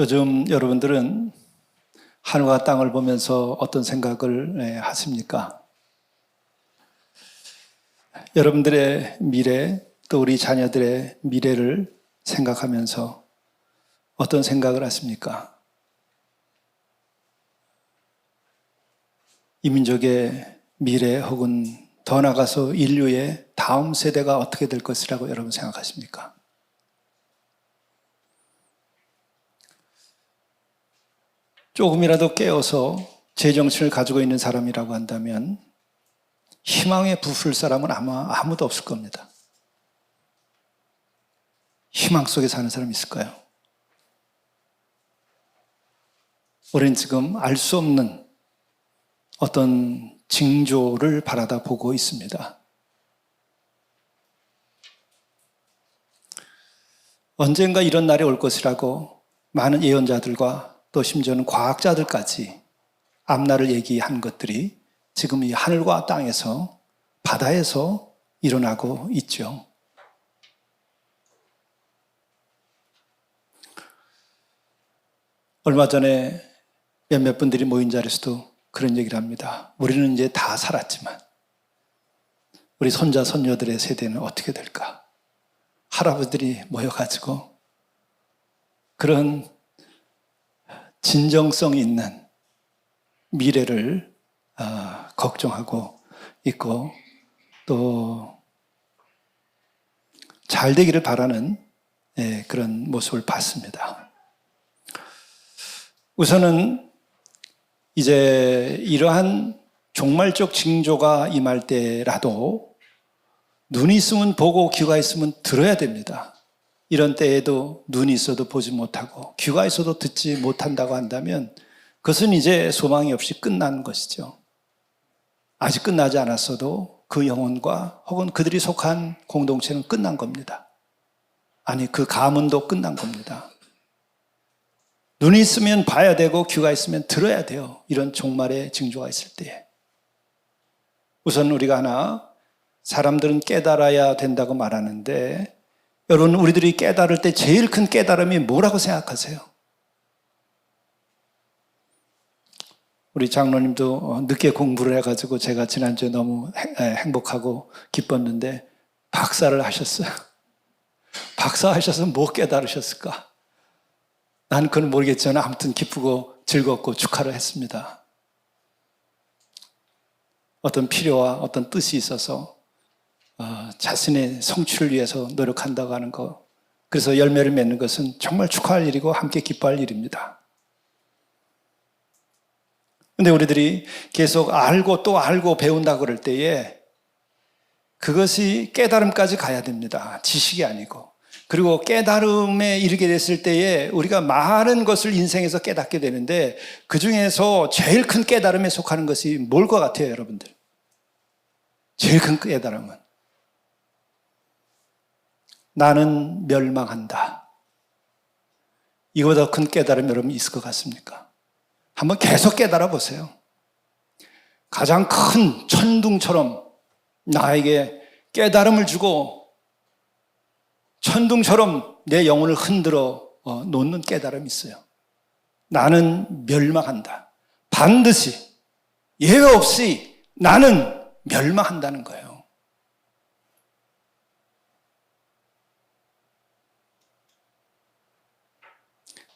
요즘 여러분들은 하늘과 땅을 보면서 어떤 생각을 하십니까? 여러분들의 미래, 또 우리 자녀들의 미래를 생각하면서 어떤 생각을 하십니까? 이 민족의 미래 혹은 더 나아가서 인류의 다음 세대가 어떻게 될 것이라고 여러분 생각하십니까? 조금이라도 깨어서 제정신을 가지고 있는 사람이라고 한다면 희망에 부풀 사람은 아마 아무도 없을 겁니다. 희망 속에 사는 사람이 있을까요? 우리는 지금 알 수 없는 어떤 징조를 바라다 보고 있습니다. 언젠가 이런 날이 올 것이라고 많은 예언자들과 또 심지어는 과학자들까지 앞날을 얘기한 것들이 지금 이 하늘과 땅에서, 바다에서 일어나고 있죠. 얼마 전에 몇몇 분들이 모인 자리에서도 그런 얘기를 합니다. 우리는 이제 다 살았지만 우리 손자, 손녀들의 세대는 어떻게 될까? 할아버지들이 모여가지고 그런 진정성 있는 미래를 걱정하고 있고 또 잘 되기를 바라는 그런 모습을 봤습니다. 우선은 이제 이러한 종말적 징조가 임할 때라도 눈이 있으면 보고 귀가 있으면 들어야 됩니다. 이런 때에도 눈이 있어도 보지 못하고 귀가 있어도 듣지 못한다고 한다면 그것은 이제 소망이 없이 끝난 것이죠. 아직 끝나지 않았어도 그 영혼과 혹은 그들이 속한 공동체는 끝난 겁니다. 아니, 그 가문도 끝난 겁니다. 눈이 있으면 봐야 되고 귀가 있으면 들어야 돼요. 이런 종말의 징조가 있을 때에. 우선 우리가 하나 사람들은 깨달아야 된다고 말하는데 여러분, 우리들이 깨달을 때 제일 큰 깨달음이 뭐라고 생각하세요? 우리 장로님도 늦게 공부를 해가지고 제가 지난주에 너무 행복하고 기뻤는데 박사를 하셨어요. 박사하셔서 뭐 깨달으셨을까? 난 그건 모르겠지만 아무튼 기쁘고 즐겁고 축하를 했습니다. 어떤 필요와 어떤 뜻이 있어서 자신의 성취를 위해서 노력한다고 하는 것, 그래서 열매를 맺는 것은 정말 축하할 일이고 함께 기뻐할 일입니다. 그런데 우리들이 계속 알고 또 알고 배운다고 그럴 때에 그것이 깨달음까지 가야 됩니다. 지식이 아니고. 그리고 깨달음에 이르게 됐을 때에 우리가 많은 것을 인생에서 깨닫게 되는데 그 중에서 제일 큰 깨달음에 속하는 것이 뭘 것 같아요, 여러분들? 제일 큰 깨달음은 나는 멸망한다. 이거보다 큰 깨달음 여러분 있을 것 같습니까? 한번 계속 깨달아 보세요. 가장 큰 천둥처럼 나에게 깨달음을 주고 천둥처럼 내 영혼을 흔들어 놓는 깨달음이 있어요. 나는 멸망한다. 반드시 예외 없이 나는 멸망한다는 거예요.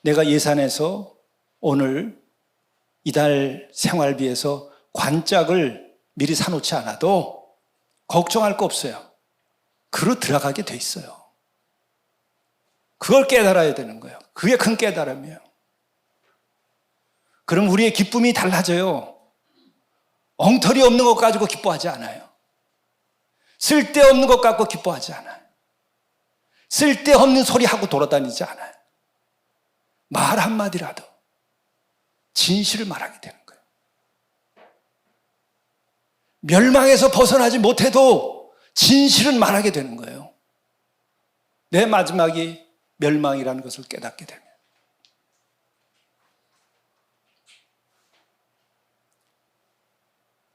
내가 예산에서 오늘 이달 생활비에서 관짝을 미리 사놓지 않아도 걱정할 거 없어요. 그로 들어가게 돼 있어요. 그걸 깨달아야 되는 거예요. 그게 큰 깨달음이에요. 그럼 우리의 기쁨이 달라져요. 엉터리 없는 것 가지고 기뻐하지 않아요. 쓸데없는 것 갖고 기뻐하지 않아요. 쓸데없는 소리 하고 돌아다니지 않아요. 말 한마디라도 진실을 말하게 되는 거예요. 멸망에서 벗어나지 못해도 진실은 말하게 되는 거예요. 내 마지막이 멸망이라는 것을 깨닫게 되면.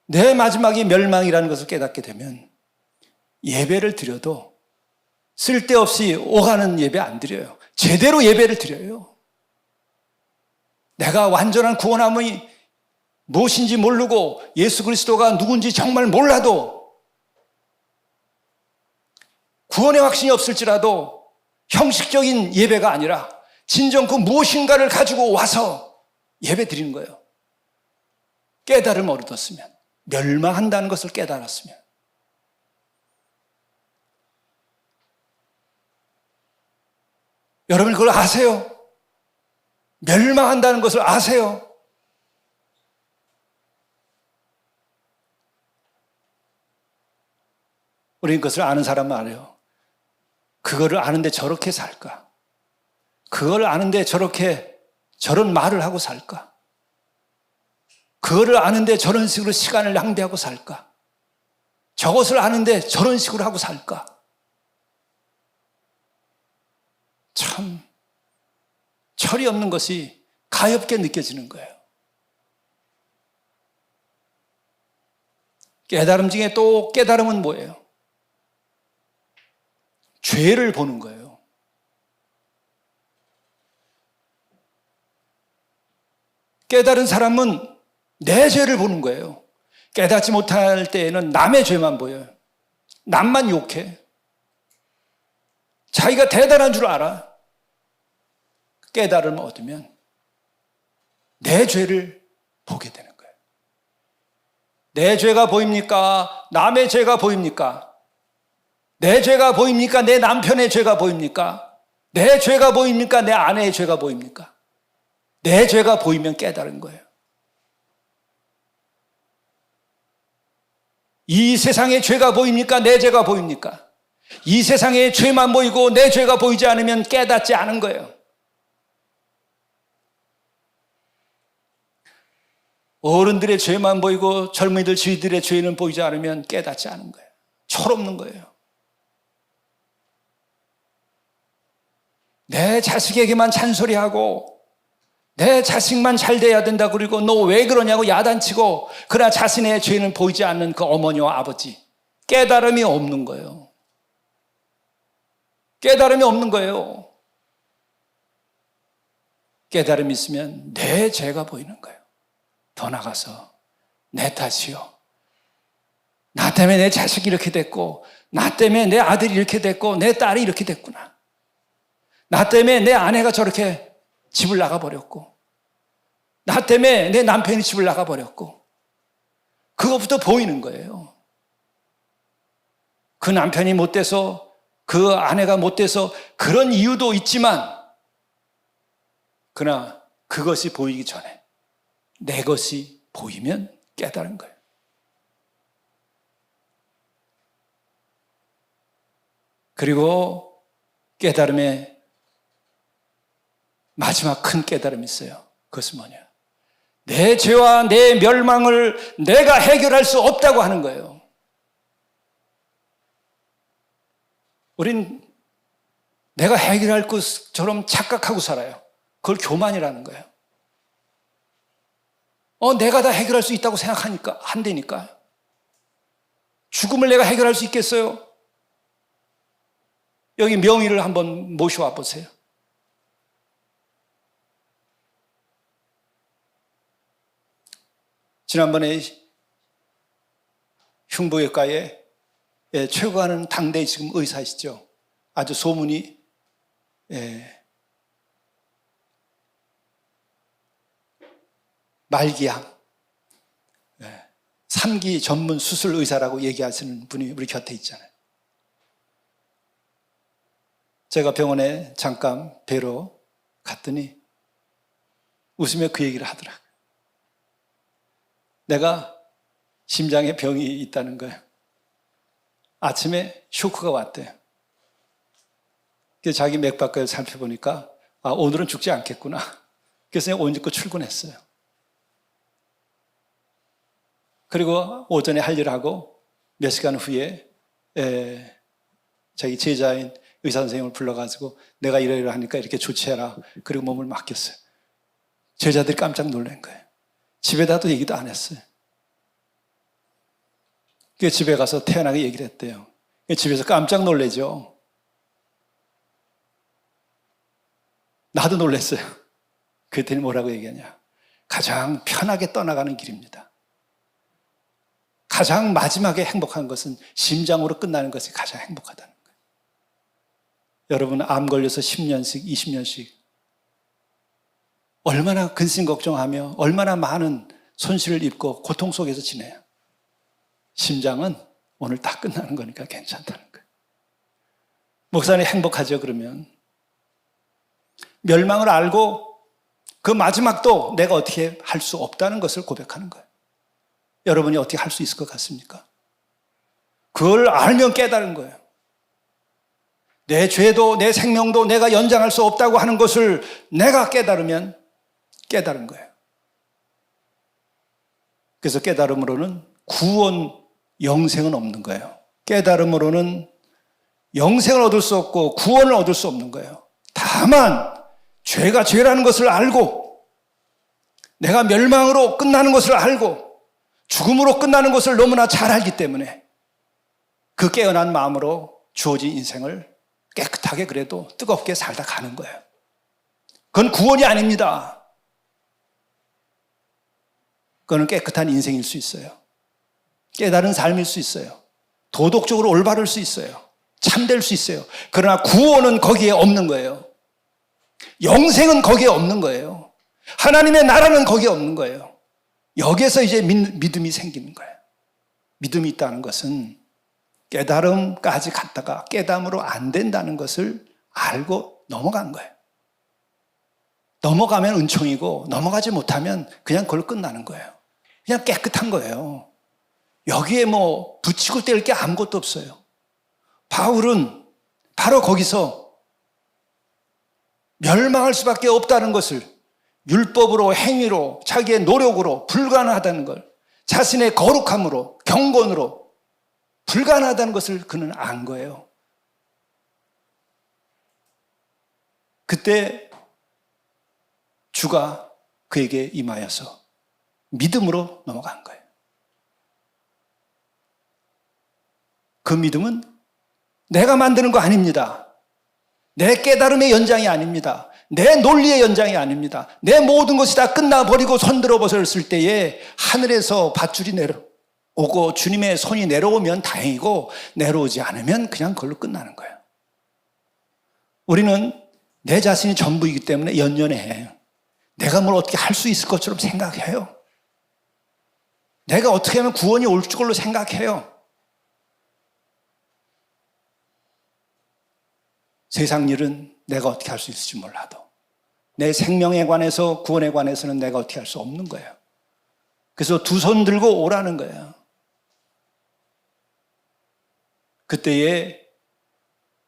내 마지막이 멸망이라는 것을 깨닫게 되면 예배를 드려도 쓸데없이 오가는 예배 안 드려요. 제대로 예배를 드려요. 내가 완전한 구원함이 무엇인지 모르고 예수 그리스도가 누군지 정말 몰라도 구원의 확신이 없을지라도 형식적인 예배가 아니라 진정 그 무엇인가를 가지고 와서 예배 드리는 거예요. 깨달음을 얻었으면, 멸망한다는 것을 깨달았으면. 여러분 그걸 아세요? 멸망한다는 것을 아세요? 우리는 그것을 아는 사람은 알아요. 그거를 아는데 저렇게 살까? 그거를 아는데 저런 말을 하고 살까? 그거를 아는데 저런 식으로 시간을 낭비하고 살까? 저것을 아는데 저런 식으로 하고 살까? 참 철이 없는 것이 가엾게 느껴지는 거예요. 깨달음 중에 또 깨달음은 뭐예요? 죄를 보는 거예요. 깨달은 사람은 내 죄를 보는 거예요. 깨닫지 못할 때에는 남의 죄만 보여요. 남만 욕해. 자기가 대단한 줄 알아. 깨달음을 얻으면 내 죄를 보게 되는 거예요. 내 죄가 보입니까? 남의 죄가 보입니까? 내 죄가 보입니까? 내 남편의 죄가 보입니까? 내 죄가 보입니까? 내 아내의 죄가 보입니까? 내 죄가 보이면 깨달은 거예요. 이 세상의 죄가 보입니까? 내 죄가 보입니까? 이 세상의 죄만 보이고 내 죄가 보이지 않으면 깨닫지 않은 거예요. 어른들의 죄만 보이고 젊은이들 지들의 죄는 보이지 않으면 깨닫지 않은 거예요. 철없는 거예요. 내 자식에게만 잔소리하고 내 자식만 잘 돼야 된다 그리고 너 왜 그러냐고 야단치고 그러나 자신의 죄는 보이지 않는 그 어머니와 아버지, 깨달음이 없는 거예요. 깨달음이 없는 거예요. 깨달음이 있으면 내 죄가 보이는 거예요. 더 나가서 내 탓이요. 나 때문에 내 자식이 이렇게 됐고 나 때문에 내 아들이 이렇게 됐고 내 딸이 이렇게 됐구나. 나 때문에 내 아내가 저렇게 집을 나가버렸고 나 때문에 내 남편이 집을 나가버렸고 그것부터 보이는 거예요. 그 남편이 못돼서 그 아내가 못돼서 그런 이유도 있지만 그러나 그것이 보이기 전에 내 것이 보이면 깨달은 거예요. 그리고 깨달음의 마지막 큰 깨달음이 있어요. 그것은 뭐냐? 내 죄와 내 멸망을 내가 해결할 수 없다고 하는 거예요. 우린 내가 해결할 것처럼 착각하고 살아요. 그걸 교만이라는 거예요. 내가 다 해결할 수 있다고 생각하니까 안 되니까. 죽음을 내가 해결할 수 있겠어요? 여기 명의를 한번 모셔와 보세요. 지난번에 흉부외과에 최고하는 당대 지금 의사이시죠. 아주 소문이 말기암 3기 전문 수술 의사라고 얘기하시는 분이 우리 곁에 있잖아요. 제가 병원에 잠깐 뵈러 갔더니 웃으며 그 얘기를 하더라고요. 내가 심장에 병이 있다는 거예요. 아침에 쇼크가 왔대요. 그래서 자기 맥박을 살펴보니까 오늘은 죽지 않겠구나. 그래서 그냥 옷 입고 출근했어요. 그리고 오전에 할 일을 하고 몇 시간 후에 자기 제자인 의사 선생님을 불러가지고 내가 이러이러 하니까 이렇게 조치해라. 그리고 몸을 맡겼어요. 제자들이 깜짝 놀란 거예요. 집에다도 얘기도 안 했어요. 그 집에 가서 태연하게 얘기를 했대요. 집에서 깜짝 놀래죠. 나도 놀랐어요. 그랬더니 뭐라고 얘기하냐? 가장 편하게 떠나가는 길입니다. 가장 마지막에 행복한 것은 심장으로 끝나는 것이 가장 행복하다는 거예요. 여러분, 암 걸려서 10년씩, 20년씩 얼마나 근심 걱정하며 얼마나 많은 손실을 입고 고통 속에서 지내요. 심장은 오늘 다 끝나는 거니까 괜찮다는 거예요. 목사님 행복하죠? 그러면 멸망을 알고 그 마지막도 내가 어떻게 할 수 없다는 것을 고백하는 거예요. 여러분이 어떻게 할 수 있을 것 같습니까? 그걸 알면 깨달은 거예요. 내 죄도 내 생명도 내가 연장할 수 없다고 하는 것을 내가 깨달으면 깨달은 거예요. 그래서 깨달음으로는 구원, 영생은 없는 거예요. 깨달음으로는 영생을 얻을 수 없고 구원을 얻을 수 없는 거예요. 다만 죄가 죄라는 것을 알고 내가 멸망으로 끝나는 것을 알고 죽음으로 끝나는 것을 너무나 잘 알기 때문에 그 깨어난 마음으로 주어진 인생을 깨끗하게 그래도 뜨겁게 살다 가는 거예요. 그건 구원이 아닙니다. 그건 깨끗한 인생일 수 있어요. 깨달은 삶일 수 있어요. 도덕적으로 올바를 수 있어요. 참될 수 있어요. 그러나 구원은 거기에 없는 거예요. 영생은 거기에 없는 거예요. 하나님의 나라는 거기에 없는 거예요. 여기에서 이제 믿음이 생기는 거예요. 믿음이 있다는 것은 깨달음까지 갔다가 깨달음으로 안 된다는 것을 알고 넘어간 거예요. 넘어가면 은총이고 넘어가지 못하면 그냥 그걸로 끝나는 거예요. 그냥 깨끗한 거예요. 여기에 뭐 붙이고 뗄 게 아무것도 없어요. 바울은 바로 거기서 멸망할 수밖에 없다는 것을 율법으로, 행위로, 자기의 노력으로 불가능하다는 걸, 자신의 거룩함으로, 경건으로 불가능하다는 것을 그는 안 거예요. 그때 주가 그에게 임하여서 믿음으로 넘어간 거예요. 그 믿음은 내가 만드는 거 아닙니다. 내 깨달음의 연장이 아닙니다. 내 논리의 연장이 아닙니다. 내 모든 것이 다 끝나버리고 손들어 벗었을 때에 하늘에서 밧줄이 내려오고 주님의 손이 내려오면 다행이고 내려오지 않으면 그냥 그걸로 끝나는 거예요. 우리는 내 자신이 전부이기 때문에 연연해. 내가 뭘 어떻게 할 수 있을 것처럼 생각해요. 내가 어떻게 하면 구원이 올 걸로 생각해요. 세상 일은 내가 어떻게 할 수 있을지 몰라도 내 생명에 관해서 구원에 관해서는 내가 어떻게 할 수 없는 거예요. 그래서 두 손 들고 오라는 거예요. 그때에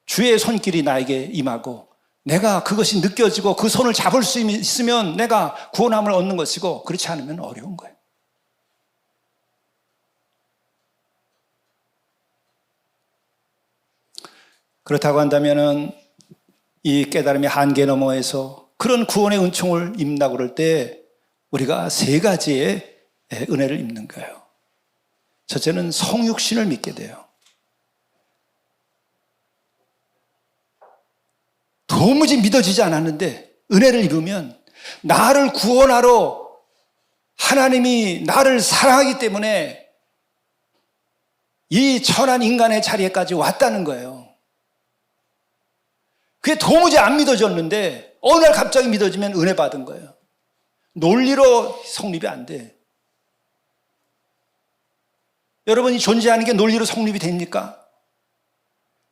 주의 손길이 나에게 임하고 내가 그것이 느껴지고 그 손을 잡을 수 있으면 내가 구원함을 얻는 것이고 그렇지 않으면 어려운 거예요. 그렇다고 한다면은 이 깨달음의 한계 너머에서 그런 구원의 은총을 입는다고 그럴 때 우리가 세 가지의 은혜를 입는 거예요. 첫째는 성육신을 믿게 돼요. 도무지 믿어지지 않았는데 은혜를 입으면 나를 구원하러 하나님이 나를 사랑하기 때문에 이 천한 인간의 자리에까지 왔다는 거예요. 그게 도무지 안 믿어졌는데 어느 날 갑자기 믿어지면 은혜 받은 거예요. 논리로 성립이 안 돼. 여러분이 존재하는 게 논리로 성립이 됩니까?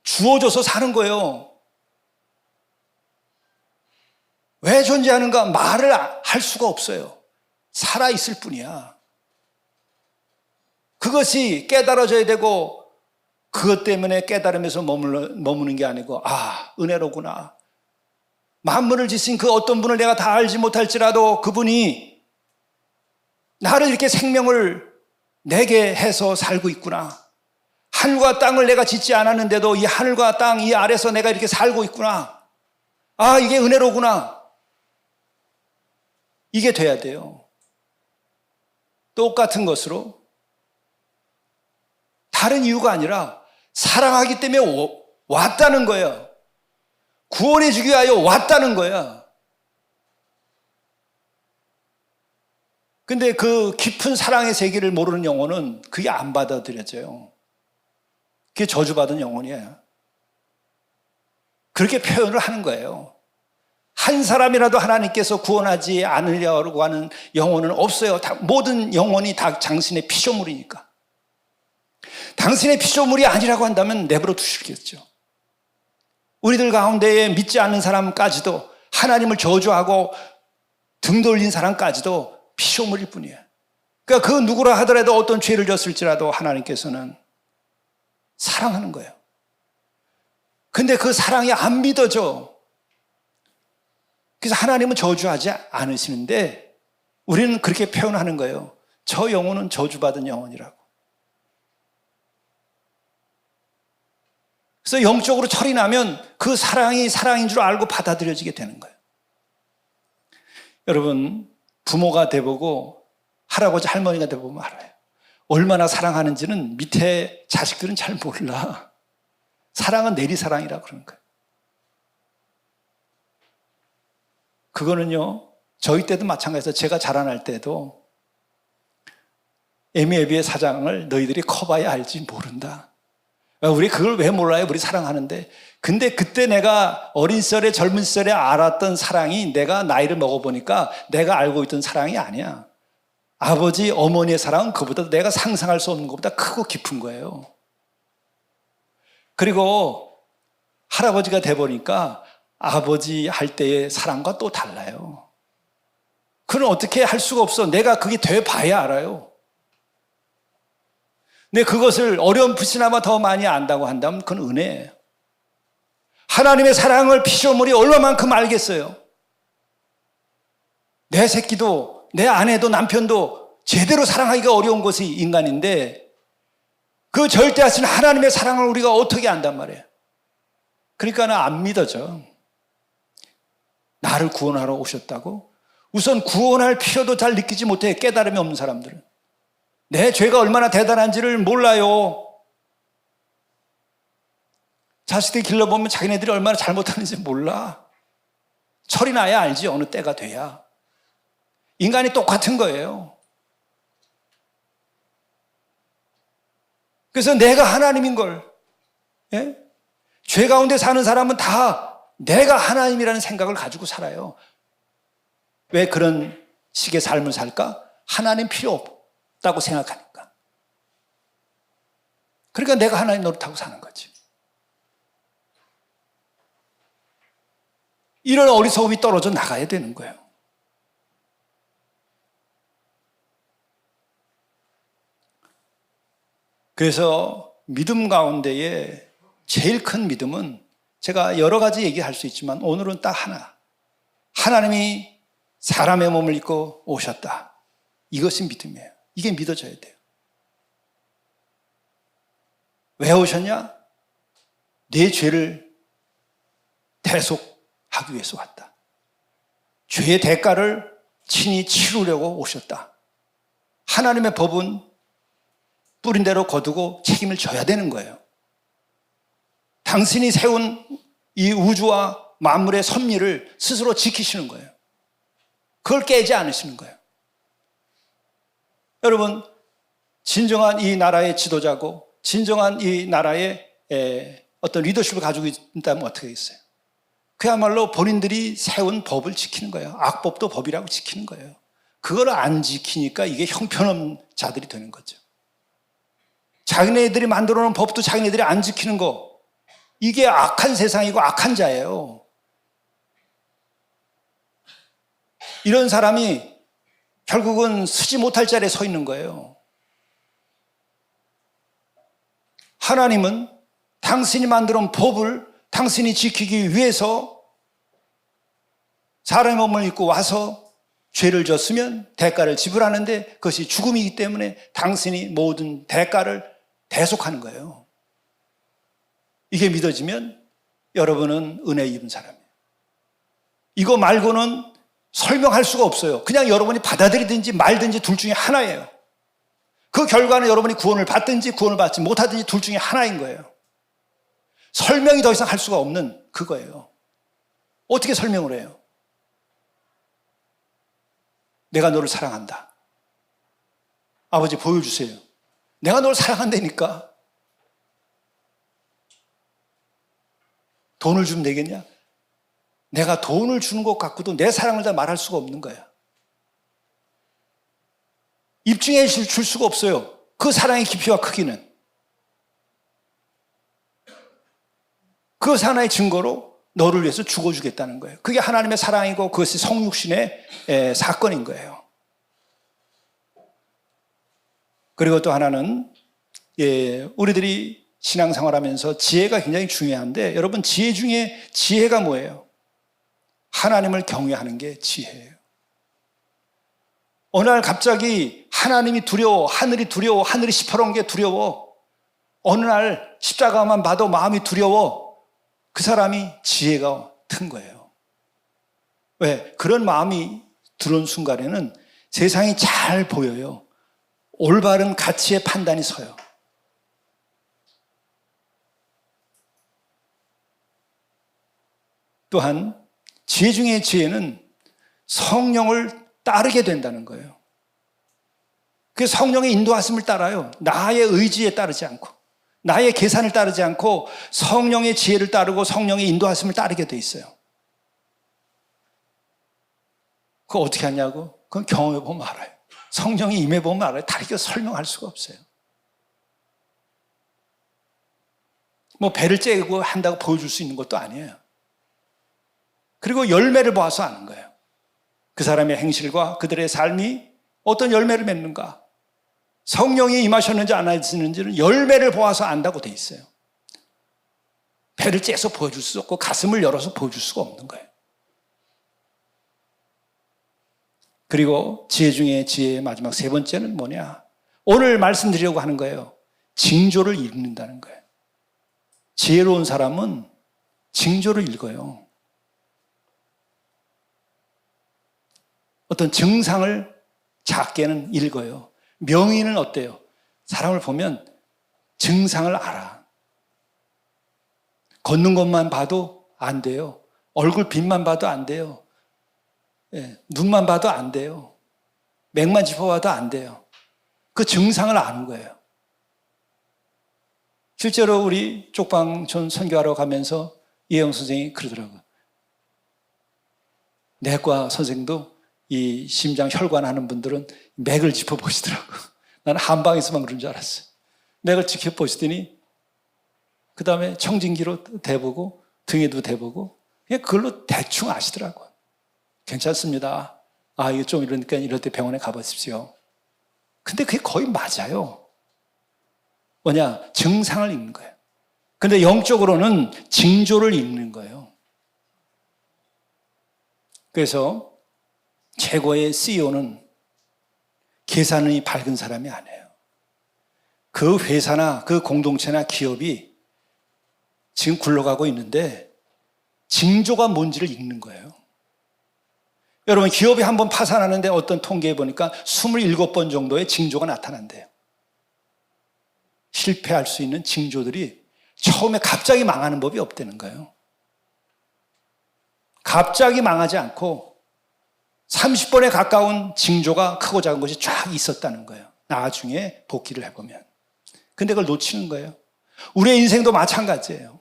주어져서 사는 거예요. 왜 존재하는가 말을 할 수가 없어요. 살아있을 뿐이야. 그것이 깨달아져야 되고 그것 때문에 깨달음에서 머무는 게 아니고 은혜로구나. 만물을 지신 그 어떤 분을 내가 다 알지 못할지라도 그분이 나를 이렇게 생명을 내게 해서 살고 있구나. 하늘과 땅을 내가 짓지 않았는데도 이 하늘과 땅 이 아래서 내가 이렇게 살고 있구나. 이게 은혜로구나. 이게 돼야 돼요. 똑같은 것으로 다른 이유가 아니라 사랑하기 때문에 왔다는 거예요. 구원해 주기 위하여 왔다는 거야. 근데 그 깊은 사랑의 세계를 모르는 영혼은 그게 안 받아들여져요. 그게 저주받은 영혼이에요. 그렇게 표현을 하는 거예요. 한 사람이라도 하나님께서 구원하지 않으려고 하는 영혼은 없어요. 모든 영혼이 다 당신의 피조물이니까. 당신의 피조물이 아니라고 한다면 내버려 두시겠죠. 우리들 가운데에 믿지 않는 사람까지도, 하나님을 저주하고 등 돌린 사람까지도 피조물일 뿐이에요. 그러니까 그 누구라 하더라도 어떤 죄를 졌을지라도 하나님께서는 사랑하는 거예요. 근데 그 사랑이 안 믿어져. 그래서 하나님은 저주하지 않으시는데 우리는 그렇게 표현하는 거예요. 저 영혼은 저주받은 영혼이라고. 그래서 영적으로 철이 나면 그 사랑이 사랑인 줄 알고 받아들여지게 되는 거예요. 여러분, 부모가 돼보고 할아버지 할머니가 돼보면 알아요. 얼마나 사랑하는지는 밑에 자식들은 잘 몰라. 사랑은 내리사랑이라고 그러는 거예요. 그거는요, 저희 때도 마찬가지예요. 제가 자라날 때도 에미에비의 사장을 너희들이 커봐야 알지 모른다. 우리 그걸 왜 몰라요? 우리 사랑하는데. 근데 그때 내가 어린 시절에 젊은 시절에 알았던 사랑이 내가 나이를 먹어보니까 내가 알고 있던 사랑이 아니야. 아버지, 어머니의 사랑은 그보다 내가 상상할 수 없는 것보다 크고 깊은 거예요. 그리고 할아버지가 돼보니까 아버지 할 때의 사랑과 또 달라요. 그건 어떻게 할 수가 없어. 내가 그게 돼봐야 알아요. 근데 그것을 어렴풋이나마 더 많이 안다고 한다면 그건 은혜예요. 하나님의 사랑을 피조물이 얼마만큼 알겠어요. 내 새끼도 내 아내도 남편도 제대로 사랑하기가 어려운 것이 인간인데 그 절대하신 하나님의 사랑을 우리가 어떻게 안단 말이에요. 그러니까는 안 믿어져. 나를 구원하러 오셨다고? 우선 구원할 필요도 잘 느끼지 못해. 깨달음이 없는 사람들은. 내 죄가 얼마나 대단한지를 몰라요. 자식들이 길러보면 자기네들이 얼마나 잘못하는지 몰라. 철이 나야 알지. 어느 때가 돼야. 인간이 똑같은 거예요. 그래서 내가 하나님인 걸, 예? 죄 가운데 사는 사람은 다 내가 하나님이라는 생각을 가지고 살아요. 왜 그런 식의 삶을 살까? 하나님 필요 없다고 생각하니까. 그러니까 내가 하나님 노릇하고 사는 거지. 이런 어리석음이 떨어져 나가야 되는 거예요. 그래서 믿음 가운데에 제일 큰 믿음은 제가 여러 가지 얘기할 수 있지만 오늘은 딱 하나. 하나님이 사람의 몸을 입고 오셨다. 이것이 믿음이에요. 이게 믿어져야 돼요. 왜 오셨냐? 내 죄를 대속하기 위해서 왔다. 죄의 대가를 친히 치르려고 오셨다. 하나님의 법은 뿌린 대로 거두고 책임을 져야 되는 거예요. 당신이 세운 이 우주와 만물의 섭리를 스스로 지키시는 거예요. 그걸 깨지 않으시는 거예요. 여러분, 진정한 이 나라의 지도자고 진정한 이 나라의 어떤 리더십을 가지고 있다면 어떻게 하겠어요? 그야말로 본인들이 세운 법을 지키는 거예요. 악법도 법이라고 지키는 거예요. 그걸 안 지키니까 이게 형편없는 자들이 되는 거죠. 자기네들이 만들어 놓은 법도 자기네들이 안 지키는 거, 이게 악한 세상이고 악한 자예요. 이런 사람이 결국은 쓰지 못할 자리에 서 있는 거예요. 하나님은 당신이 만들어 놓은 법을 당신이 지키기 위해서 사람의 몸을 입고 와서 죄를 졌으면 대가를 지불하는데 그것이 죽음이기 때문에 당신이 모든 대가를 대속하는 거예요. 이게 믿어지면 여러분은 은혜 입은 사람이에요. 이거 말고는 설명할 수가 없어요. 그냥 여러분이 받아들이든지 말든지 둘 중에 하나예요. 그 결과는 여러분이 구원을 받든지 구원을 받지 못하든지 둘 중에 하나인 거예요. 설명이 더 이상 할 수가 없는 그거예요. 어떻게 설명을 해요? 내가 너를 사랑한다. 아버지 보여주세요. 내가 널 사랑한다니까. 돈을 주면 되겠냐? 내가 돈을 주는 것 갖고도 내 사랑을 다 말할 수가 없는 거야. 입증해 줄 수가 없어요. 그 사랑의 깊이와 크기는. 그 하나의 증거로 너를 위해서 죽어주겠다는 거예요. 그게 하나님의 사랑이고 그것이 성육신의 사건인 거예요. 그리고 또 하나는 우리들이 신앙생활하면서 지혜가 굉장히 중요한데 여러분 지혜 중에 지혜가 뭐예요? 하나님을 경외하는 게 지혜예요. 어느 날 갑자기 하나님이 두려워, 하늘이 두려워, 하늘이 시퍼런 게 두려워. 어느 날 십자가만 봐도 마음이 두려워. 그 사람이 지혜가 튼 거예요. 왜? 그런 마음이 들어온 순간에는 세상이 잘 보여요. 올바른 가치의 판단이 서요. 또한 지혜 중에 지혜는 성령을 따르게 된다는 거예요. 그 성령의 인도하심을 따라요. 나의 의지에 따르지 않고 나의 계산을 따르지 않고 성령의 지혜를 따르고 성령의 인도하심을 따르게 돼 있어요. 그거 어떻게 하냐고? 그건 경험해보면 알아요. 성령이 임해보면 알아요. 다르게 설명할 수가 없어요. 뭐 배를 째고 한다고 보여줄 수 있는 것도 아니에요. 그리고 열매를 보아서 아는 거예요. 그 사람의 행실과 그들의 삶이 어떤 열매를 맺는가. 성령이 임하셨는지 안 하시는지는 열매를 보아서 안다고 돼 있어요. 배를 째서 보여줄 수 없고 가슴을 열어서 보여줄 수가 없는 거예요. 그리고 지혜 중에 지혜의 마지막 세 번째는 뭐냐? 오늘 말씀드리려고 하는 거예요. 징조를 읽는다는 거예요. 지혜로운 사람은 징조를 읽어요. 어떤 증상을 작게는 읽어요. 명의는 어때요? 사람을 보면 증상을 알아. 걷는 것만 봐도 안 돼요. 얼굴 빛만 봐도 안 돼요. 눈만 봐도 안 돼요. 맥만 짚어봐도 안 돼요. 그 증상을 아는 거예요. 실제로 우리 쪽방촌 선교하러 가면서 이혜영 선생님이 그러더라고요. 내과 선생도 이 심장 혈관 하는 분들은 맥을 짚어보시더라고요. 나는 한방에서만 그런 줄 알았어요. 맥을 지켜보시더니 그 다음에 청진기로 대보고 등에도 대보고 그냥 그걸로 대충 아시더라고요. 괜찮습니다. 아, 이거 좀 이러니까 이럴 때 병원에 가보십시오. 근데 그게 거의 맞아요. 뭐냐? 증상을 읽는 거예요. 근데 영적으로는 징조를 읽는 거예요. 그래서 최고의 CEO는 계산이 밝은 사람이 아니에요. 그 회사나 그 공동체나 기업이 지금 굴러가고 있는데 징조가 뭔지를 읽는 거예요. 여러분 기업이 한번 파산하는데 어떤 통계에 보니까 27번 정도의 징조가 나타난대요. 실패할 수 있는 징조들이 처음에 갑자기 망하는 법이 없다는 거예요. 갑자기 망하지 않고 30번에 가까운 징조가 크고 작은 것이 쫙 있었다는 거예요. 나중에 복기를 해보면. 근데 그걸 놓치는 거예요. 우리의 인생도 마찬가지예요.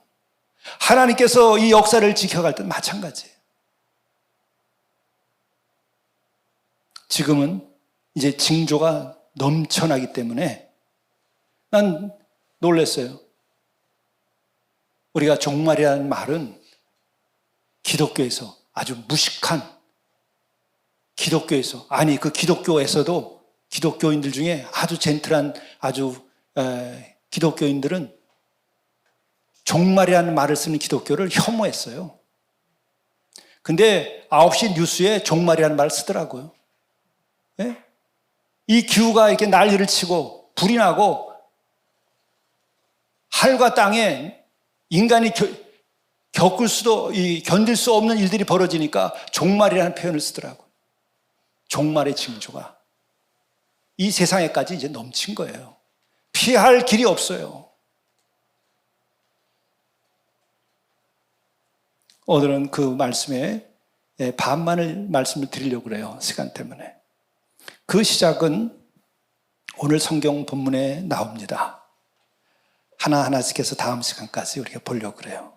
하나님께서 이 역사를 지켜갈 때 마찬가지예요. 지금은 이제 징조가 넘쳐나기 때문에 난 놀랐어요. 우리가 종말이라는 말은 기독교에서 아주 무식한 기독교에서, 아니 그 기독교에서도 기독교인들 중에 아주 젠틀한 기독교인들은 종말이라는 말을 쓰는 기독교를 혐오했어요. 근데 9시 뉴스에 종말이라는 말을 쓰더라고요. 네? 이 기후가 이렇게 난리를 치고 불이 나고 하늘과 땅에 인간이 견딜 수 없는 일들이 벌어지니까 종말이라는 표현을 쓰더라고요. 종말의 징조가 이 세상에까지 이제 넘친 거예요. 피할 길이 없어요. 오늘은 그 말씀에 반만을 말씀을 드리려고 그래요. 시간 때문에. 그 시작은 오늘 성경 본문에 나옵니다. 하나하나씩 해서 다음 시간까지 우리가 보려고 그래요.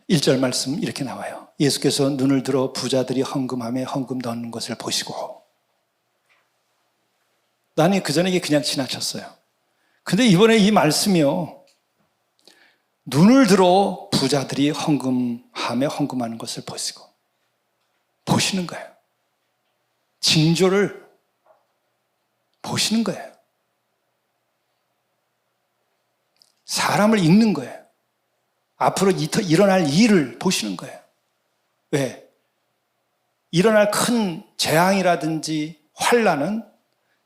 1절 말씀 이렇게 나와요. 예수께서 눈을 들어 부자들이 헌금함에 헌금 넣는 것을 보시고. 나는 그전에 이게 그냥 지나쳤어요. 근데 이번에 이 말씀이요. 눈을 들어 부자들이 헌금함에 헌금하는 것을 보시고. 보시는 거예요. 징조를 보시는 거예요. 사람을 읽는 거예요. 앞으로 일어날 일을 보시는 거예요. 왜? 일어날 큰 재앙이라든지 환난은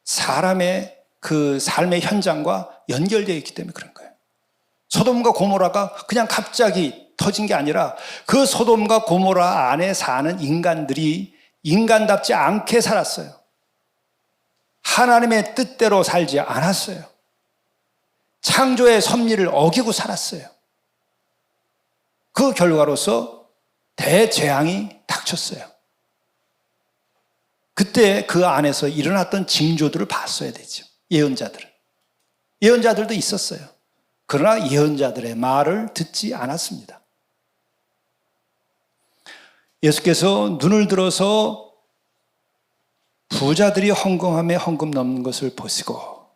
사람의 그 삶의 현장과 연결되어 있기 때문에 그런 거예요. 소돔과 고모라가 그냥 갑자기 터진 게 아니라 그 소돔과 고모라 안에 사는 인간들이 인간답지 않게 살았어요. 하나님의 뜻대로 살지 않았어요. 창조의 섭리를 어기고 살았어요. 그 결과로서 대재앙이 닥쳤어요. 그때 그 안에서 일어났던 징조들을 봤어야 되죠. 예언자들도 있었어요. 그러나 예언자들의 말을 듣지 않았습니다. 예수께서 눈을 들어서 부자들이 헌금함에 헌금 넣는 것을 보시고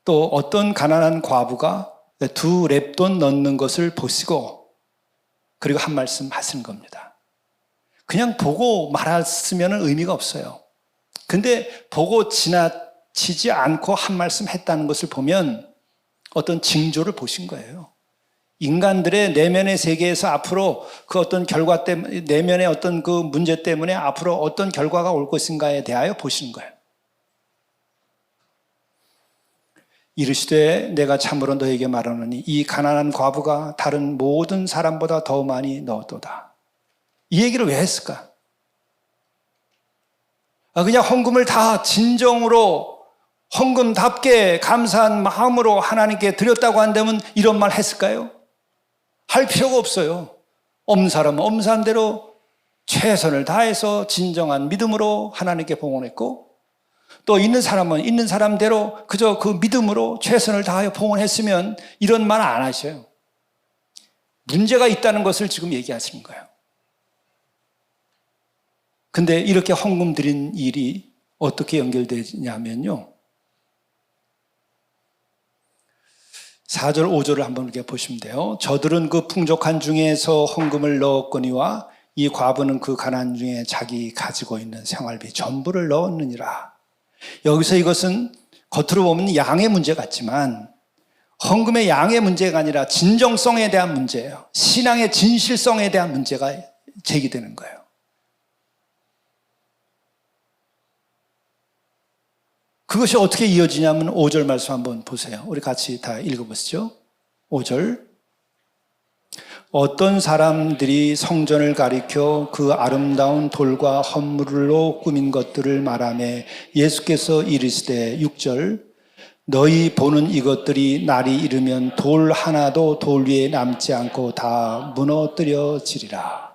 또 어떤 가난한 과부가 2렙돈 넣는 것을 보시고 그리고 한 말씀 하시는 겁니다. 그냥 보고 말았으면 의미가 없어요. 근데 보고 지나치지 않고 한 말씀 했다는 것을 보면 어떤 징조를 보신 거예요. 인간들의 내면의 세계에서 앞으로 그 어떤 결과 때문에, 내면의 어떤 그 문제 때문에 앞으로 어떤 결과가 올 것인가에 대하여 보시는 거예요. 이르시되 내가 참으로 너에게 말하노니 이 가난한 과부가 다른 모든 사람보다 더 많이 넣었도다. 이 얘기를 왜 했을까? 그냥 헌금을 다 진정으로 헌금답게 감사한 마음으로 하나님께 드렸다고 한다면 이런 말 했을까요? 할 필요가 없어요. 없는 사람은 엄사한 대로 최선을 다해서 진정한 믿음으로 하나님께 봉헌했고 또 있는 사람은 있는 사람대로 그저 그 믿음으로 최선을 다하여 봉헌했으면 이런 말 안 하셔요. 문제가 있다는 것을 지금 얘기하시는 거예요. 근데 이렇게 헌금 드린 일이 어떻게 연결되냐면요. 4절, 5절을 한번 이렇게 보시면 돼요. 저들은 그 풍족한 중에서 헌금을 넣었거니와 이 과부는 그 가난 중에 자기 가지고 있는 생활비 전부를 넣었느니라. 여기서 이것은 겉으로 보면 양의 문제 같지만 헌금의 양의 문제가 아니라 진정성에 대한 문제예요. 신앙의 진실성에 대한 문제가 제기되는 거예요. 그것이 어떻게 이어지냐면 5절 말씀 한번 보세요. 우리 같이 다 읽어보시죠. 5절. 어떤 사람들이 성전을 가리켜 그 아름다운 돌과 헌물로 꾸민 것들을 말하며 예수께서 이르시되 6절. 너희 보는 이것들이 날이 이르면 돌 하나도 돌 위에 남지 않고 다 무너뜨려지리라.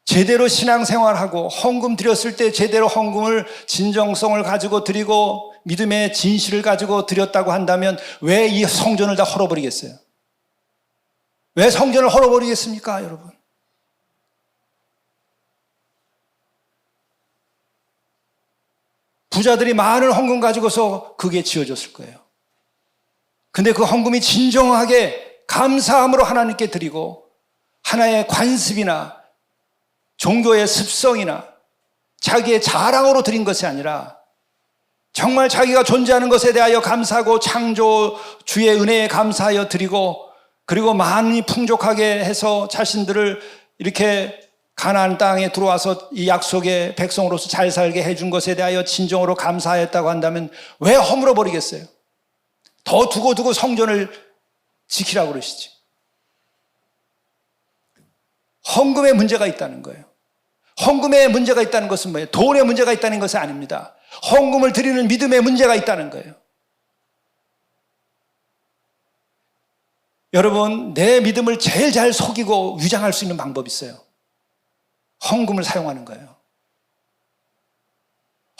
제대로 신앙생활하고 헌금 드렸을 때 제대로 헌금을 진정성을 가지고 드리고 믿음의 진실을 가지고 드렸다고 한다면 왜 이 성전을 다 헐어버리겠어요? 왜 성전을 헐어버리겠습니까, 여러분? 부자들이 많은 헌금 가지고서 그게 지어졌을 거예요. 근데 그 헌금이 진정하게 감사함으로 하나님께 드리고 하나의 관습이나 종교의 습성이나 자기의 자랑으로 드린 것이 아니라 정말 자기가 존재하는 것에 대하여 감사하고 창조주의 은혜에 감사하여 드리고 그리고 많이 풍족하게 해서 자신들을 이렇게 가나안 땅에 들어와서 이 약속의 백성으로서 잘 살게 해준 것에 대하여 진정으로 감사했다고 한다면 왜 허물어 버리겠어요? 더 두고 성전을 지키라고 그러시지. 헌금에 문제가 있다는 거예요. 헌금에 문제가 있다는 것은 뭐예요? 돈에 문제가 있다는 것은 아닙니다. 헌금을 드리는 믿음에 문제가 있다는 거예요. 여러분, 내 믿음을 제일 잘 속이고 위장할 수 있는 방법이 있어요. 헌금을 사용하는 거예요.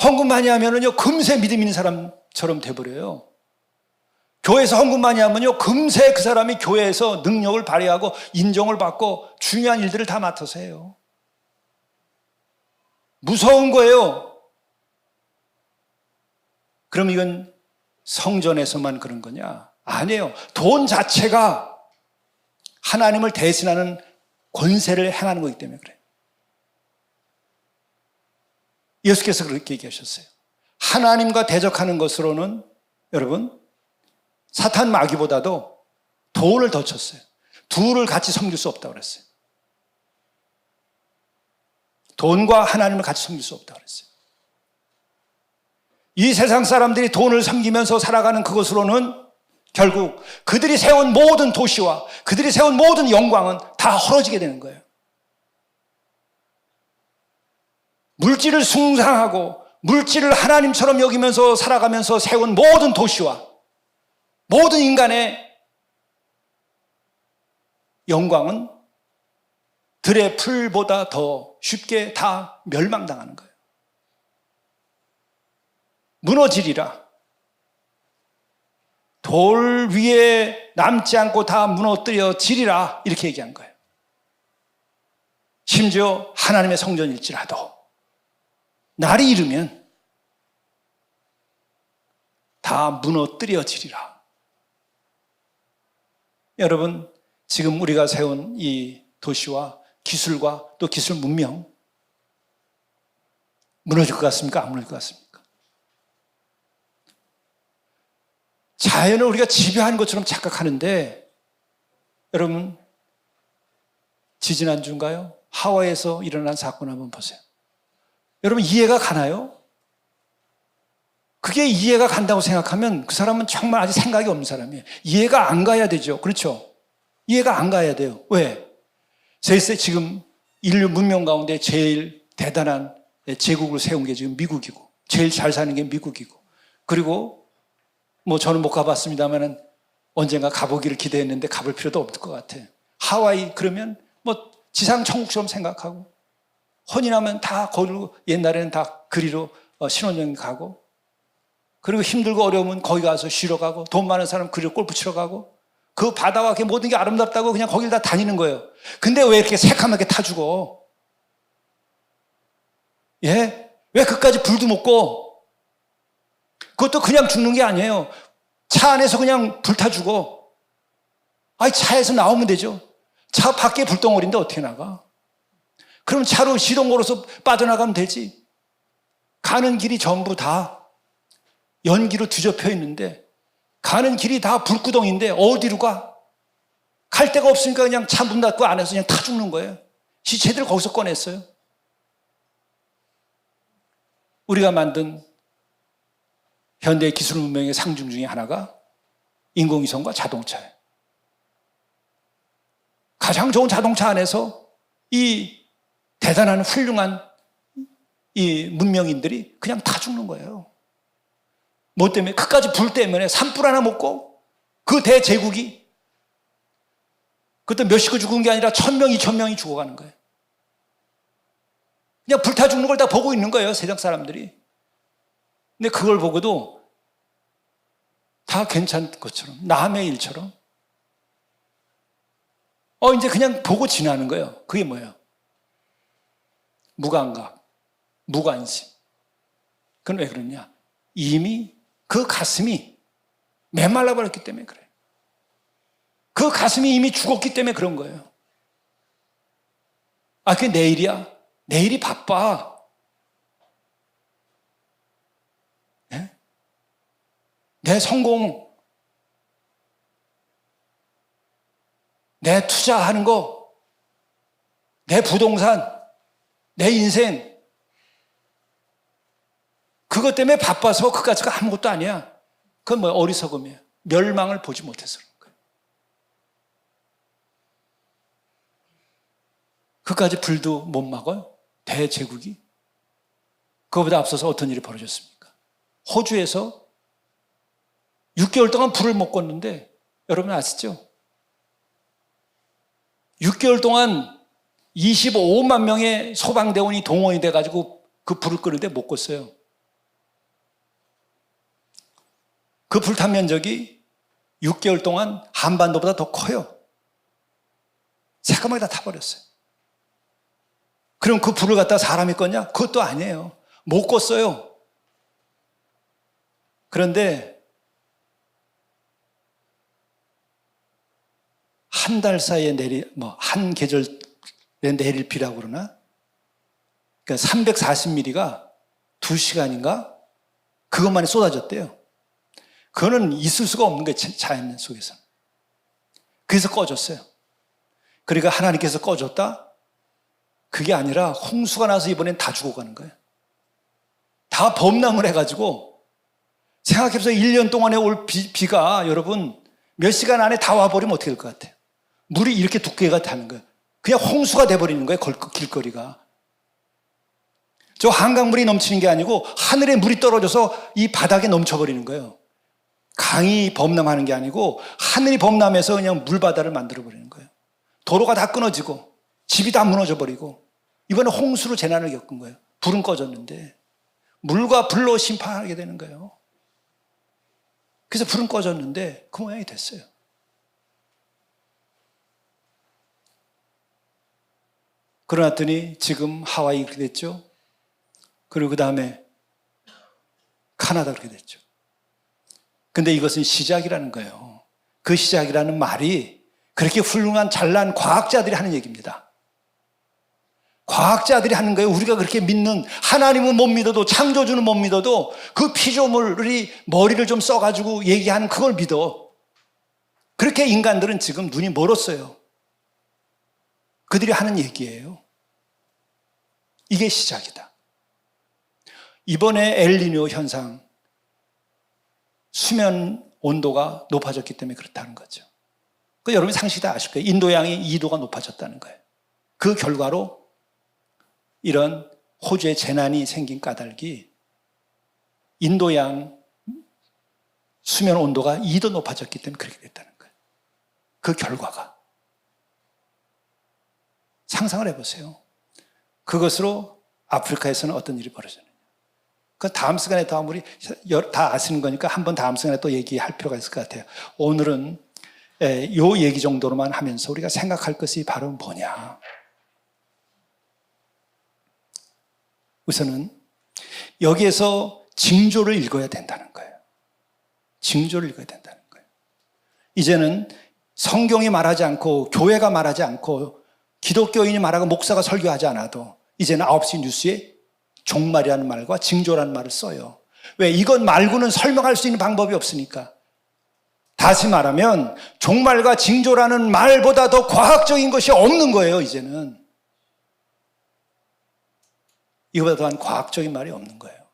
헌금 많이 하면은요, 금세 믿음 있는 사람처럼 돼버려요. 교회에서 헌금 많이 하면요, 금세 그 사람이 교회에서 능력을 발휘하고 인정을 받고 중요한 일들을 다 맡아서 해요. 무서운 거예요. 그럼 이건 성전에서만 그런 거냐? 아니에요. 돈 자체가 하나님을 대신하는 권세를 행하는 거기 때문에 그래요. 예수께서 그렇게 얘기하셨어요. 하나님과 대적하는 것으로는 여러분 사탄 마귀보다도 돈을 더 쳤어요. 둘을 같이 섬길 수 없다고 그랬어요. 돈과 하나님을 같이 섬길 수 없다고 그랬어요. 이 세상 사람들이 돈을 섬기면서 살아가는 그것으로는 결국 그들이 세운 모든 도시와 그들이 세운 모든 영광은 다 헐어지게 되는 거예요. 물질을 숭상하고 물질을 하나님처럼 여기면서 살아가면서 세운 모든 도시와 모든 인간의 영광은 들의 풀보다 더 쉽게 다 멸망당하는 거예요. 무너지리라. 돌 위에 남지 않고 다 무너뜨려지리라 이렇게 얘기한 거예요. 심지어 하나님의 성전일지라도 날이 이르면 다 무너뜨려지리라. 여러분, 지금 우리가 세운 이 도시와 기술과 또 기술 문명 무너질 것 같습니까? 안 무너질 것 같습니까? 자연을 우리가 지배하는 것처럼 착각하는데 여러분, 지지난주인가요? 하와이에서 일어난 사건 한번 보세요. 여러분, 이해가 가나요? 그게 이해가 간다고 생각하면 그 사람은 정말 아직 생각이 없는 사람이에요. 이해가 안 가야 되죠. 그렇죠? 이해가 안 가야 돼요. 왜? 지금 인류 문명 가운데 제일 대단한 제국을 세운 게 지금 미국이고 제일 잘 사는 게 미국이고 그리고 뭐 저는 못 가봤습니다만은 언젠가 가보기를 기대했는데 가볼 필요도 없을 것 같아요. 하와이 그러면 뭐 지상 천국처럼 생각하고 혼인하면 다 거기로 옛날에는 다 그리로 신혼여행 가고 그리고 힘들고 어려우면 거기 가서 쉬러 가고 돈 많은 사람 그리로 골프 치러 가고 그 바다와 그 모든 게 아름답다고 그냥 거길 다 다니는 거예요. 근데 왜 이렇게 새카맣게 타 죽어? 예? 왜 그까지 불도 못 꺼? 그것도 그냥 죽는 게 아니에요. 차 안에서 그냥 불타 죽어. 아니 차에서 나오면 되죠. 차 밖에 불덩어리인데 어떻게 나가? 그럼 차로 시동 걸어서 빠져나가면 되지. 가는 길이 전부 다 연기로 뒤덮여 있는데 가는 길이 다 불구덩인데 어디로 가? 갈 데가 없으니까 그냥 차 문 닫고 안에서 그냥 타 죽는 거예요. 시체들을 거기서 꺼냈어요. 우리가 만든 현대 기술 문명의 상징 중에 하나가 인공위성과 자동차예요. 가장 좋은 자동차 안에서 이 대단한 훌륭한 이 문명인들이 그냥 다 죽는 거예요. 뭐 때문에? 그까지 불 때문에 산불 하나 먹고 그 대제국이 그것도 몇 식구 죽은 게 아니라 1000명, 2000명이 죽어가는 거예요. 그냥 불타 죽는 걸 다 보고 있는 거예요, 세상 사람들이. 근데 그걸 보고도 다 괜찮은 것처럼, 남의 일처럼. 이제 그냥 보고 지나는 거예요. 그게 뭐예요? 무감각, 무관심. 그건 왜 그러냐? 이미 그 가슴이 메말라 버렸기 때문에 그래요. 그 가슴이 이미 죽었기 때문에 그런 거예요. 그게 내일이야? 내일이 바빠. 네? 내 성공, 내 투자하는 거, 내 부동산, 내 인생, 그것 때문에 바빠서 그까지가 아무것도 아니야. 그건 뭐야? 어리석음이에요. 멸망을 보지 못해서 그런 거예요. 그까지 불도 못 막아요. 대제국이. 그거보다 앞서서 어떤 일이 벌어졌습니까? 호주에서 6개월 동안 불을 못 껐는데 여러분 아시죠? 6개월 동안 25만 명의 소방대원이 동원이 돼가지고 그 불을 끄는데 못 껐어요. 그 불탄 면적이 6개월 동안 한반도보다 더 커요. 새까맣게 다 타버렸어요. 그럼 그 불을 갖다 사람이 껐냐? 그것도 아니에요. 못 껐어요. 그런데 한 달 사이에 한 계절에 내릴 비라고 그러나? 그러니까 340mm가 2시간인가? 그것만이 쏟아졌대요. 그거는 있을 수가 없는 거예요, 자연 속에서. 그래서 꺼졌어요. 그러니까 하나님께서 꺼졌다? 그게 아니라 홍수가 나서 이번엔 다 죽어가는 거예요. 다 범람을 해가지고 생각해보세요. 1년 동안에 올 비가 여러분 몇 시간 안에 다 와버리면 어떻게 될 것 같아요? 물이 이렇게 두께가 타는 거예요. 그냥 홍수가 돼버리는 거예요, 길거리가. 저 한강물이 넘치는 게 아니고 하늘에 물이 떨어져서 이 바닥에 넘쳐버리는 거예요. 강이 범람하는 게 아니고 하늘이 범람해서 그냥 물바다를 만들어버리는 거예요. 도로가 다 끊어지고 집이 다 무너져버리고 이번에 홍수로 재난을 겪은 거예요. 불은 꺼졌는데 물과 불로 심판하게 되는 거예요. 그래서 불은 꺼졌는데 그 모양이 됐어요. 그러났더니 지금 하와이 그렇게 됐죠. 그리고 그 다음에 카나다 그렇게 됐죠. 근데 이것은 시작이라는 거예요. 그 시작이라는 말이 그렇게 훌륭한 잘난 과학자들이 하는 얘기입니다. 과학자들이 하는 거예요. 우리가 그렇게 믿는 하나님은 못 믿어도 창조주는 못 믿어도 그 피조물이 머리를 좀 써가지고 얘기하는 그걸 믿어. 그렇게 인간들은 지금 눈이 멀었어요. 그들이 하는 얘기예요. 이게 시작이다. 이번에 엘니뇨 현상, 수면 온도가 높아졌기 때문에 그렇다는 거죠. 여러분이 상식이 다 아실 거예요. 인도양이 2도가 높아졌다는 거예요. 그 결과로 이런 호주에 재난이 생긴 까닭이 인도양 수면 온도가 2도 높아졌기 때문에 그렇게 됐다는 거예요. 그 결과가. 상상을 해보세요. 그것으로 아프리카에서는 어떤 일이 벌어졌느냐. 그 다음 시간에 다 우리 다 아시는 거니까 한번 다음 시간에 또 얘기할 필요가 있을 것 같아요. 오늘은 요 얘기 정도로만 하면서 우리가 생각할 것이 바로 뭐냐. 우선은 여기에서 징조를 읽어야 된다는 거예요. 징조를 읽어야 된다는 거예요. 이제는 성경이 말하지 않고 교회가 말하지 않고 기독교인이 말하고 목사가 설교하지 않아도 이제는 9시 뉴스에 종말이라는 말과 징조라는 말을 써요. 왜? 이것 말고는 설명할 수 있는 방법이 없으니까. 다시 말하면 종말과 징조라는 말보다 더 과학적인 것이 없는 거예요, 이제는. 이거보다 더한 과학적인 말이 없는 거예요.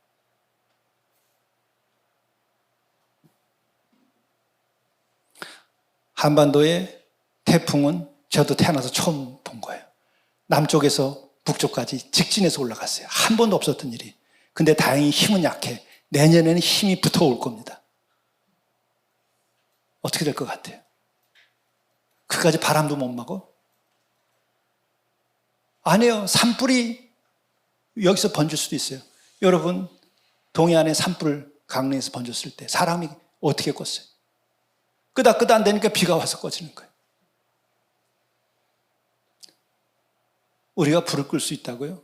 한반도의 태풍은 저도 태어나서 처음 본 거예요. 남쪽에서 북쪽까지 직진해서 올라갔어요. 한 번도 없었던 일이. 근데 다행히 힘은 약해. 내년에는 힘이 붙어올 겁니다. 어떻게 될 것 같아요? 그까지 바람도 못 막어? 아니에요. 산불이 여기서 번질 수도 있어요. 여러분, 동해안에 산불 강릉에서 번졌을 때 사람이 어떻게 껐어요? 끄다 안 되니까 비가 와서 꺼지는 거예요. 우리가 불을 끌 수 있다고요?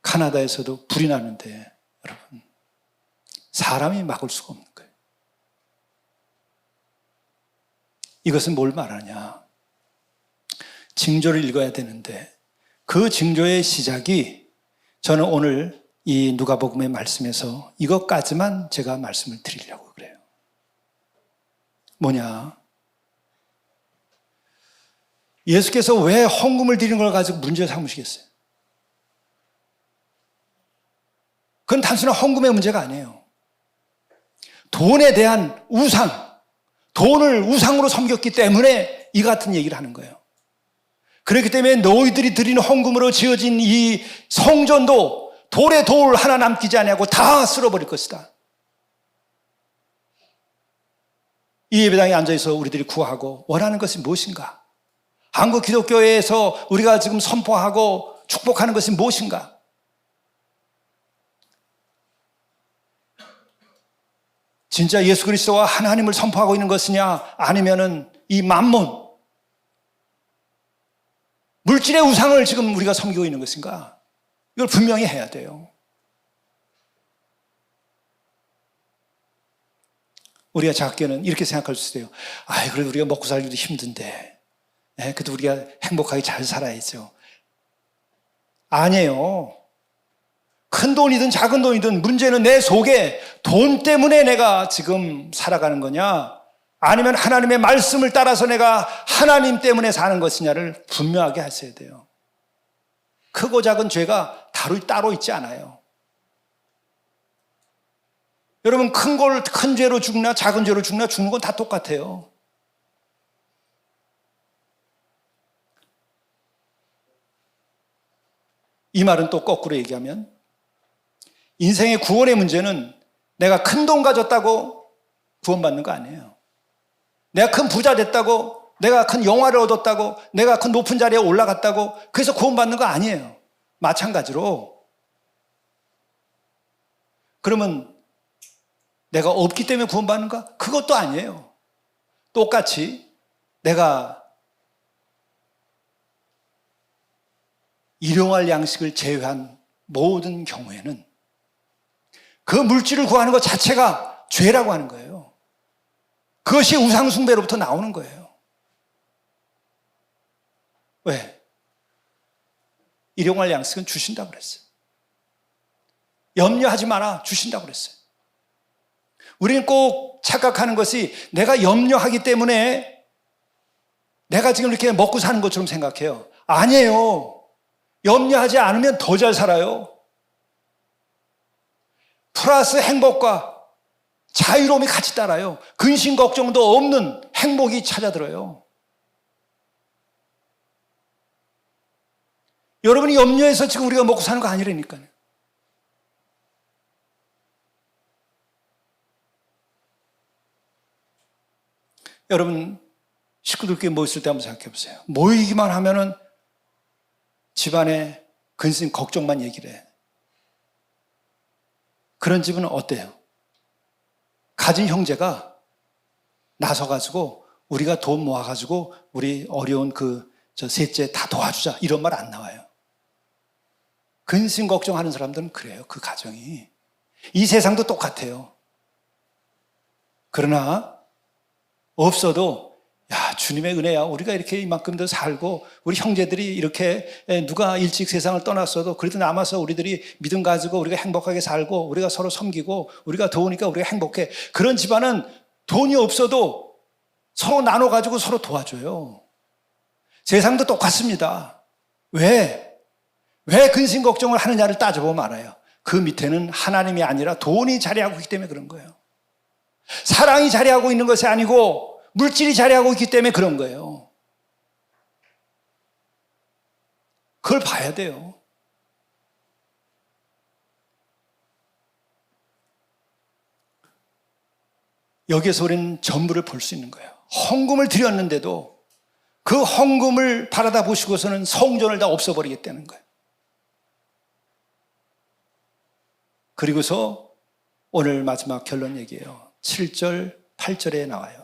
카나다에서도 불이 나는데 여러분, 사람이 막을 수가 없는 거예요. 이것은 뭘 말하냐? 징조를 읽어야 되는데 그 징조의 시작이 저는 오늘 이 누가복음의 말씀에서 이것까지만 제가 말씀을 드리려고 그래요. 뭐냐? 예수께서 왜 헌금을 드리는 걸 가지고 문제 삼으시겠어요? 그건 단순한 헌금의 문제가 아니에요. 돈에 대한 우상, 돈을 우상으로 섬겼기 때문에 이 같은 얘기를 하는 거예요. 그렇기 때문에 너희들이 드리는 헌금으로 지어진 이 성전도 돌에 돌 하나 남기지 아니하고 다 쓸어버릴 것이다. 이 예배당에 앉아있어 우리들이 구하고 원하는 것이 무엇인가? 한국 기독교회에서 우리가 지금 선포하고 축복하는 것이 무엇인가? 진짜 예수 그리스도와 하나님을 선포하고 있는 것이냐, 아니면은 이 만몬, 물질의 우상을 지금 우리가 섬기고 있는 것인가? 이걸 분명히 해야 돼요. 우리가 작게는 이렇게 생각할 수 있어요. 그래도 우리가 먹고 살기도 힘든데, 그래도 우리가 행복하게 잘 살아야죠. 아니에요. 큰 돈이든 작은 돈이든 문제는 내 속에 돈 때문에 내가 지금 살아가는 거냐, 아니면 하나님의 말씀을 따라서 내가 하나님 때문에 사는 것이냐를 분명하게 하셔야 돼요. 크고 작은 죄가 따로 있지 않아요. 여러분, 큰 죄로 죽나 작은 죄로 죽나 죽는 건 다 똑같아요. 이 말은 또 거꾸로 얘기하면, 인생의 구원의 문제는 내가 큰 돈 가졌다고 구원받는 거 아니에요. 내가 큰 부자 됐다고, 내가 큰 영화를 얻었다고, 내가 큰 높은 자리에 올라갔다고 그래서 구원받는 거 아니에요. 마찬가지로 그러면 내가 없기 때문에 구원받는가? 그것도 아니에요. 똑같이 내가 일용할 양식을 제외한 모든 경우에는 그 물질을 구하는 것 자체가 죄라고 하는 거예요. 그것이 우상숭배로부터 나오는 거예요. 왜? 일용할 양식은 주신다고 그랬어요. 염려하지 마라, 주신다고 그랬어요. 우리는 꼭 착각하는 것이 내가 염려하기 때문에 내가 지금 이렇게 먹고 사는 것처럼 생각해요. 아니에요. 염려하지 않으면 더 잘 살아요. 플러스 행복과 자유로움이 같이 따라요. 근심 걱정도 없는 행복이 찾아들어요. 여러분이 염려해서 지금 우리가 먹고 사는 거 아니라니까요. 여러분, 식구들끼리 모였을 때 한번 생각해 보세요. 모이기만 하면은 집안에 근심 걱정만 얘기를 해. 그런 집은 어때요? 가진 형제가 나서가지고 우리가 돈 모아가지고 우리 어려운 셋째 다 도와주자, 이런 말 안 나와요. 근심 걱정하는 사람들은 그래요. 그 가정이. 이 세상도 똑같아요. 그러나 없어도 주님의 은혜야, 우리가 이렇게 이만큼도 살고 우리 형제들이 이렇게 누가 일찍 세상을 떠났어도 그래도 남아서 우리들이 믿음 가지고 우리가 행복하게 살고 우리가 서로 섬기고 우리가 도우니까 우리가 행복해. 그런 집안은 돈이 없어도 서로 나눠가지고 서로 도와줘요. 세상도 똑같습니다. 왜 근심 걱정을 하느냐를 따져보면 알아요. 그 밑에는 하나님이 아니라 돈이 자리하고 있기 때문에 그런 거예요. 사랑이 자리하고 있는 것이 아니고 물질이 자리하고 있기 때문에 그런 거예요. 그걸 봐야 돼요. 여기에서 우리는 전부를 볼 수 있는 거예요. 헌금을 드렸는데도 그 헌금을 바라다 보시고서는 성전을 다 없애버리겠다는 거예요. 그리고서 오늘 마지막 결론 얘기예요. 7절, 8절에 나와요.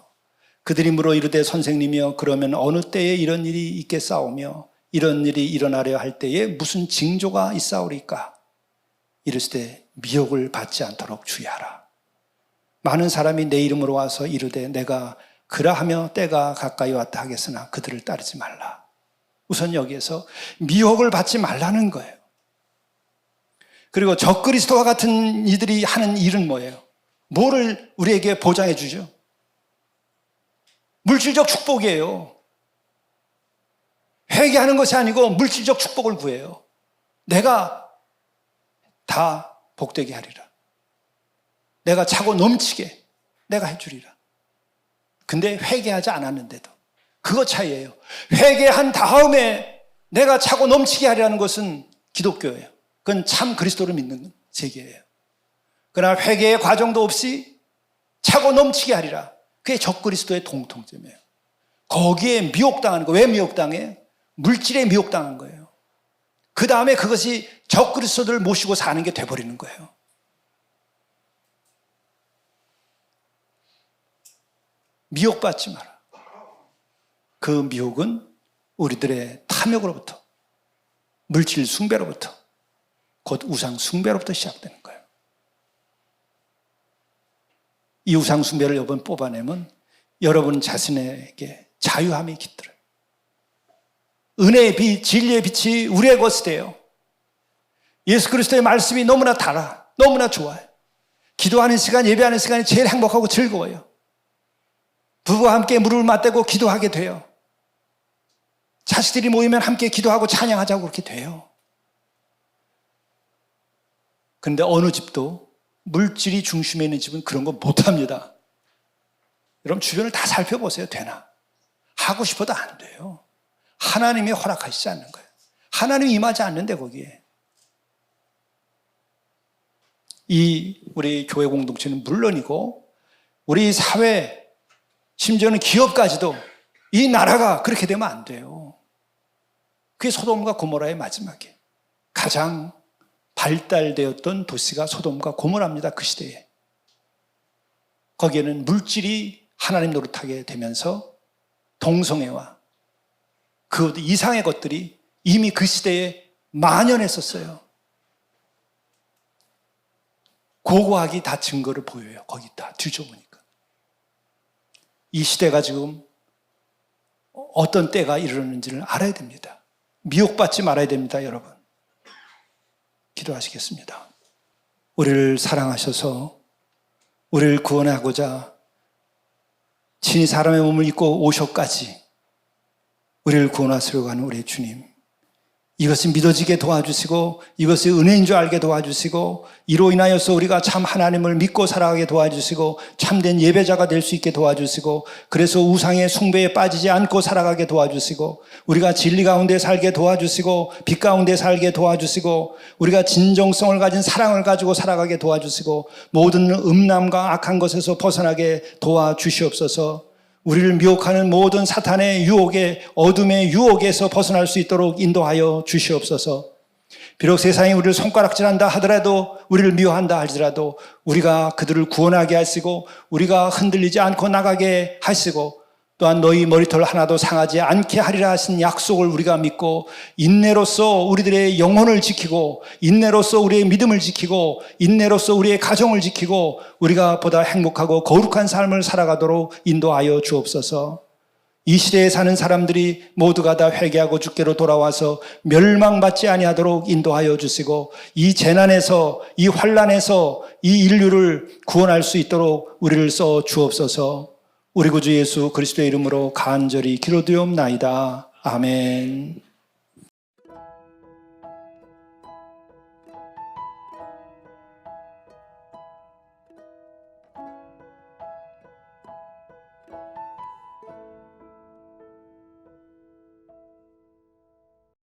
그들이 물어 이르되 선생님이여, 그러면 어느 때에 이런 일이 있겠사오며 이런 일이 일어나려 할 때에 무슨 징조가 있사오리까? 이랬을 때 미혹을 받지 않도록 주의하라. 많은 사람이 내 이름으로 와서 이르되 내가 그라하며 때가 가까이 왔다 하겠으나 그들을 따르지 말라. 우선 여기에서 미혹을 받지 말라는 거예요. 그리고 적그리스도와 같은 이들이 하는 일은 뭐예요? 뭐를 우리에게 보장해 주죠? 물질적 축복이에요. 회개하는 것이 아니고 물질적 축복을 구해요. 내가 다 복되게 하리라. 내가 차고 넘치게 내가 해주리라. 근데 회개하지 않았는데도 그거 차이예요. 회개한 다음에 내가 차고 넘치게 하리라는 것은 기독교예요. 그건 참 그리스도를 믿는 세계예요. 그러나 회개의 과정도 없이 차고 넘치게 하리라. 그게 적그리스도의 공통점이에요. 거기에 미혹당하는 거. 왜 미혹당해? 물질에 미혹당한 거예요. 그 다음에 그것이 적그리스도를 모시고 사는 게 돼버리는 거예요. 미혹받지 마라. 그 미혹은 우리들의 탐욕으로부터, 물질 숭배로부터, 곧 우상 숭배로부터 시작되는 거예요. 이 우상 숭배를 여러분 뽑아내면 여러분 자신에게 자유함이 깃들어요. 은혜의 빛, 진리의 빛이 우리의 것이 돼요. 예수 그리스도의 말씀이 너무나 달아, 너무나 좋아요. 기도하는 시간, 예배하는 시간이 제일 행복하고 즐거워요. 부부와 함께 무릎을 맞대고 기도하게 돼요. 자식들이 모이면 함께 기도하고 찬양하자고 그렇게 돼요. 그런데 어느 집도 물질이 중심에 있는 집은 그런 거 못합니다. 여러분 주변을 다 살펴보세요. 되나? 하고 싶어도 안 돼요. 하나님이 허락하시지 않는 거예요. 하나님이 임하지 않는데 거기에. 이 우리 교회 공동체는 물론이고 우리 사회, 심지어는 기업까지도 이 나라가 그렇게 되면 안 돼요. 그게 소돔과 고모라의 마지막이에요. 가장 발달되었던 도시가 소돔과 고모라입니다. 그 시대에. 거기에는 물질이 하나님 노릇하게 되면서 동성애와 그 이상의 것들이 이미 그 시대에 만연했었어요. 고고학이 다 증거를 보여요. 거기 다 뒤져보니까. 이 시대가 지금 어떤 때가 이르렀는지를 알아야 됩니다. 미혹받지 말아야 됩니다, 여러분. 기도하시겠습니다. 우리를 사랑하셔서 우리를 구원하고자 친히 사람의 몸을 입고 오셔까지 우리를 구원하시려고 하는 우리 주님, 이것이 믿어지게 도와주시고 이것이 은혜인 줄 알게 도와주시고 이로 인하여서 우리가 참 하나님을 믿고 살아가게 도와주시고 참된 예배자가 될 수 있게 도와주시고 그래서 우상의 숭배에 빠지지 않고 살아가게 도와주시고 우리가 진리 가운데 살게 도와주시고 빛 가운데 살게 도와주시고 우리가 진정성을 가진 사랑을 가지고 살아가게 도와주시고 모든 음란과 악한 것에서 벗어나게 도와주시옵소서. 우리를 미혹하는 모든 사탄의 유혹에, 어둠의 유혹에서 벗어날 수 있도록 인도하여 주시옵소서. 비록 세상이 우리를 손가락질한다 하더라도, 우리를 미워한다 할지라도 우리가 그들을 구원하게 하시고 우리가 흔들리지 않고 나가게 하시고 또한 너희 머리털 하나도 상하지 않게 하리라 하신 약속을 우리가 믿고 인내로서 우리들의 영혼을 지키고 인내로서 우리의 믿음을 지키고 인내로서 우리의 가정을 지키고 우리가 보다 행복하고 거룩한 삶을 살아가도록 인도하여 주옵소서. 이 시대에 사는 사람들이 모두가 다 회개하고 주께로 돌아와서 멸망받지 아니하도록 인도하여 주시고 이 재난에서 이 환난에서 이 인류를 구원할 수 있도록 우리를 써 주옵소서. 우리 구주 예수 그리스도의 이름으로 간절히 기도드리옵나이다. 아멘.